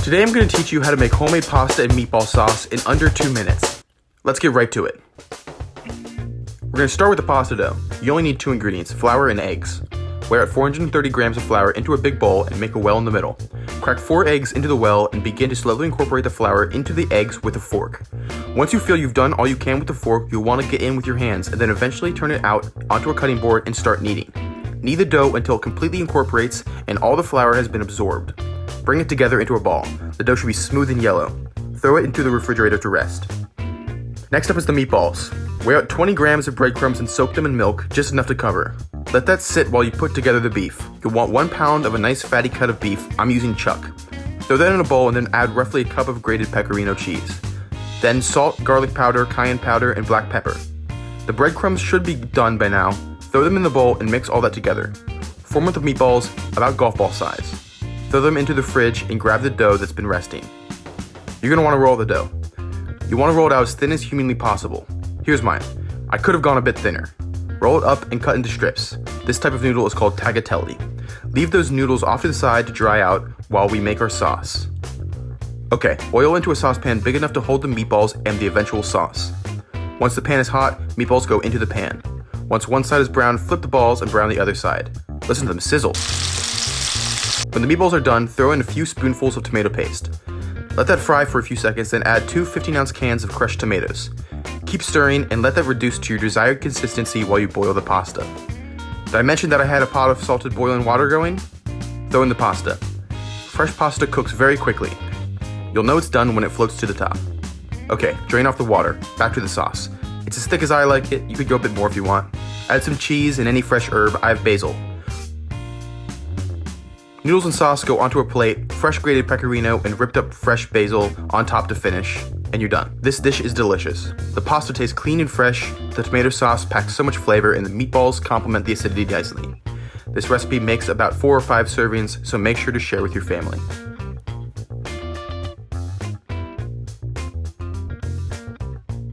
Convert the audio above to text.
Today I'm going to teach you how to make homemade pasta and meatball sauce in under 2 minutes. Let's get right to it. We're going to start with the pasta dough. You only need 2 ingredients, flour and eggs. Weigh out 430 grams of flour into a big bowl and make a well in the middle. Crack 4 eggs into the well and begin to slowly incorporate the flour into the eggs with a fork. Once you feel you've done all you can with the fork, you'll want to get in with your hands and then eventually turn it out onto a cutting board and start kneading. Knead the dough until it completely incorporates and all the flour has been absorbed. Bring it together into a ball. The dough should be smooth and yellow. Throw it into the refrigerator to rest. Next up is the meatballs. Weigh out 20 grams of breadcrumbs and soak them in milk, just enough to cover. Let that sit while you put together the beef. You'll want 1 pound of a nice fatty cut of beef. I'm using chuck. Throw that in a bowl and then add roughly a cup of grated pecorino cheese. Then salt, garlic powder, cayenne powder, and black pepper. The breadcrumbs should be done by now. Throw them in the bowl and mix all that together. Form with the meatballs about golf ball size. Throw them into the fridge and grab the dough that's been resting. You're going to want to roll the dough. You want to roll it out as thin as humanly possible. Here's mine. I could have gone a bit thinner. Roll it up and cut into strips. This type of noodle is called tagliatelle. Leave those noodles off to the side to dry out while we make our sauce. Okay, oil into a saucepan big enough to hold the meatballs and the eventual sauce. Once the pan is hot, meatballs go into the pan. Once one side is brown, flip the balls and brown the other side. Listen to them sizzle. When the meatballs are done, throw in a few spoonfuls of tomato paste. Let that fry for a few seconds, then add 2 15-ounce cans of crushed tomatoes. Keep stirring and let that reduce to your desired consistency while you boil the pasta. Did I mention that I had a pot of salted boiling water going? Throw in the pasta. Fresh pasta cooks very quickly. You'll know it's done when it floats to the top. Okay, drain off the water. Back to the sauce. It's as thick as I like it. You could go a bit more if you want. Add some cheese and any fresh herb. I have basil. Noodles and sauce go onto a plate, fresh grated pecorino and ripped up fresh basil on top to finish, and you're done. This dish is delicious. The pasta tastes clean and fresh, the tomato sauce packs so much flavor, and the meatballs complement the acidity nicely. This recipe makes about 4 or 5 servings, so make sure to share with your family.